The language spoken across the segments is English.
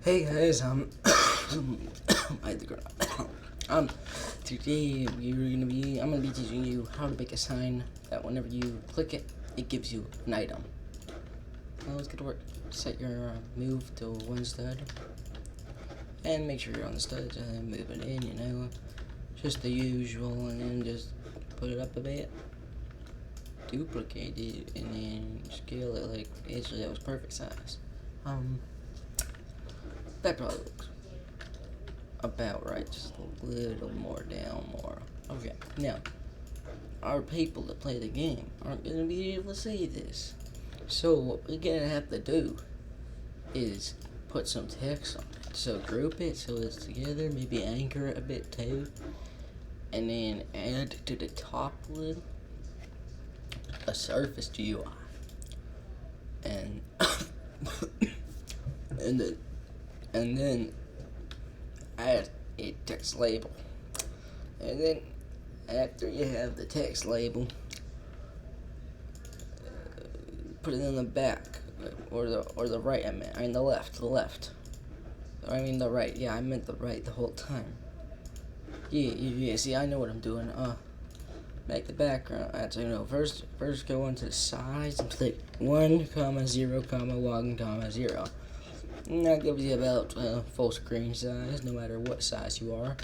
Hey guys, I had the girl. Today I'm gonna be teaching you how to make a sign that whenever you click it, it gives you an item. Now let's get to work. Set your move to one stud, and make sure you're on the studs, and then move it in. Just the usual, and then just put it up a bit. Duplicate it, and then scale it like actually that was perfect size. That probably looks about right, just a little more down more. Okay, now, our people that play the game aren't going to be able to see this. So what we're going to have to do is put some text on it. So group it so it's together, maybe anchor it a bit too, and then add to the top lid a surface GUI. And and then add a text label, and then after you have the text label, put it in the back or the right. I mean the left. I mean the right. Yeah, I meant the right the whole time. Yeah. See, I know what I'm doing. Make the background. Actually, no. First go into the size and click 1, 0, 1, 0. And that gives you about full screen size, no matter what size you are.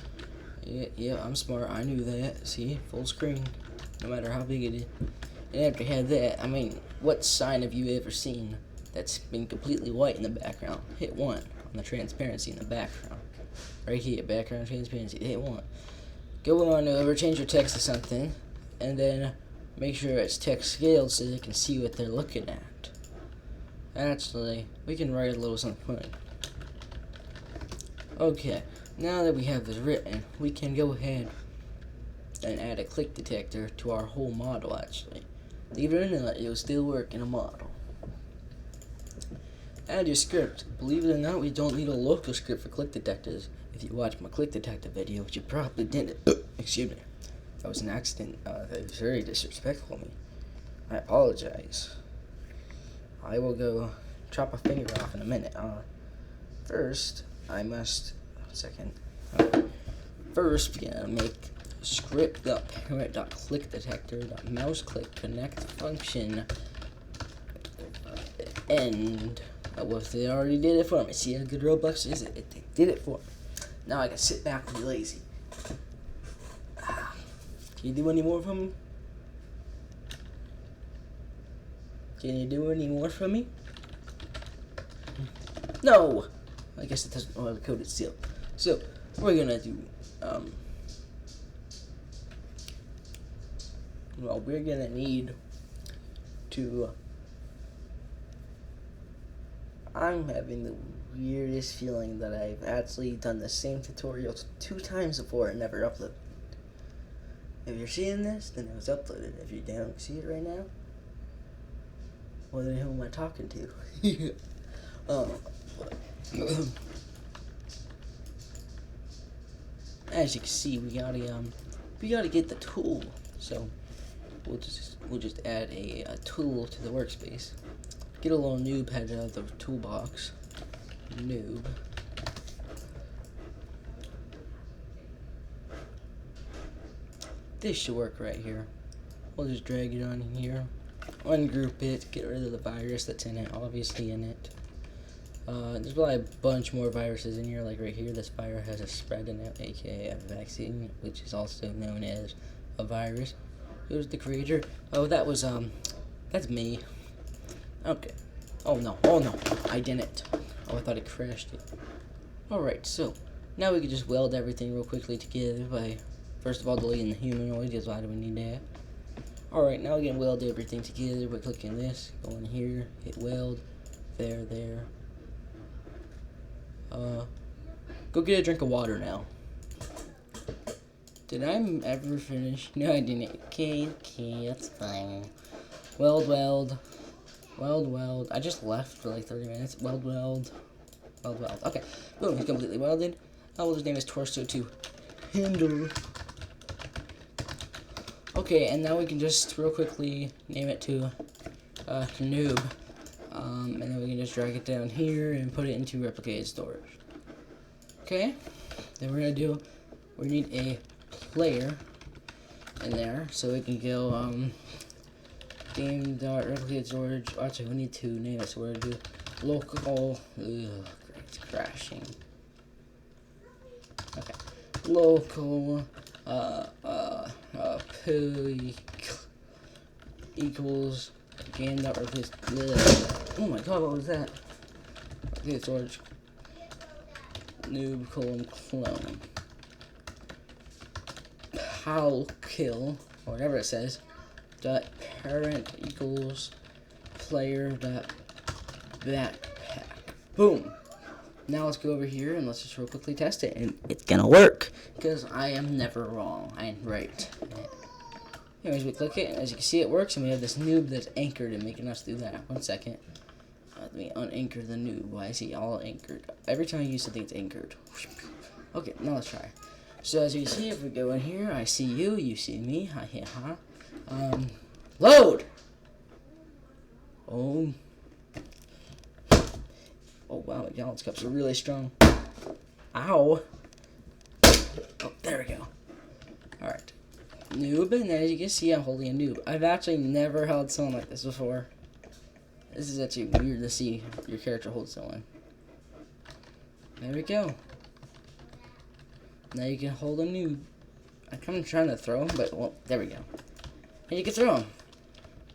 Yeah, I'm smart. I knew that. See, full screen, no matter how big it is. And after you have that, I mean, what sign have you ever seen that's been completely white in the background? Hit 1 on the transparency in the background. Right here, background transparency. Hit 1. Go on over, change your text to something, and then make sure it's text scaled so they can see what they're looking at. Actually, we can write a little something funny. Okay, now that we have this written, we can go ahead and add a click detector to our whole model, actually. Believe it or not, it'll still work in a model. Add your script. Believe it or not, we don't need a local script for click detectors. If you watched my click detector video, which you probably didn't, excuse me, that was an accident. That was very disrespectful of me. I apologize. I will go chop a finger off in a minute. First, I must. Second. First, we're gonna make script.parent.clickDetector.mouseClick function end. Well, if they already did it for me. See how good Roblox is? They did it for me. Now I can sit back and be lazy. Can you do any more for me? Can you do any more for me? No! I guess it doesn't know how to code it still. So, we're gonna do, well, we're gonna need to, I'm having the weirdest feeling that I've actually done the same tutorial 2 times before and never uploaded. If you're seeing this, then it was uploaded. If you don't see it right now, well, then who am I talking to? As you can see, we gotta get the tool. So we'll just add a tool to the workspace. Get a little noob head out of the toolbox. Noob. This should work right here. We'll just drag it on here. Ungroup it, get rid of the virus that's in it, obviously in it. There's probably a bunch more viruses in here, like right here. This virus has a spread in it, aka a vaccine, which is also known as a virus. Who's the creator? Oh, that's me. Okay. Oh no, I didn't. Oh, I thought it crashed it. Alright, so, now we can just weld everything real quickly together by, first of all, deleting the humanoid, because why do we need that? Alright, now we can weld everything together by clicking this, go in here, hit weld, there. Go get a drink of water now. Did I ever finish? No, I didn't. Okay, that's fine. Weld. I just left for like 30 minutes. Weld. Okay, boom, he's completely welded. Now his name is Torso to Handle. Okay, and now we can just real quickly name it to Noob. And then we can just drag it down here and put it into replicated storage. Okay, then we need a player in there, so we can go game.replicated storage. Actually, we need to name it, so we're gonna do local. It's crashing. Okay, local poo equals game.replace. Oh my god, what was that? Okay, storage noob clone how kill or whatever it says dot parent equals player dot backpack. Boom. Now let's go over here and let's just real quickly test it, and it's gonna work because I am never wrong. I am right. Anyways, we click it, and as you can see, it works, and we have this noob that's anchored and making us do that. 1 second. Let me unanchor the noob. Why is he all anchored? Every time I use something, it's anchored. Okay, now let's try. So as you can see, if we go in here, I see you, you see me. Ha ha ha. Load. Oh. Oh wow, my balance cups are really strong. Ow. Oh, there we go. Alright. Noob, and as you can see, I'm holding a noob. I've actually never held someone like this before. This is actually weird to see your character hold someone. There we go. Now you can hold a noob. I'm kind of trying to throw him, but well, there we go. And you can throw him.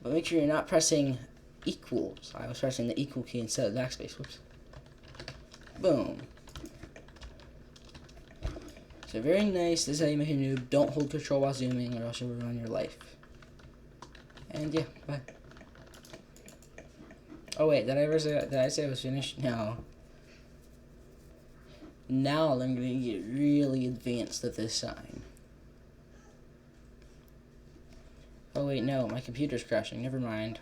But make sure you're not pressing equals. I was pressing the equal key instead of the backspace. Whoops. Boom. So very nice. This is how you make a noob. Don't hold control while zooming, or else you'll ruin your life. And yeah, bye. Oh wait, did I say I was finished? No. Now I'm gonna get really advanced at this sign. Oh wait, no, my computer's crashing. Never mind.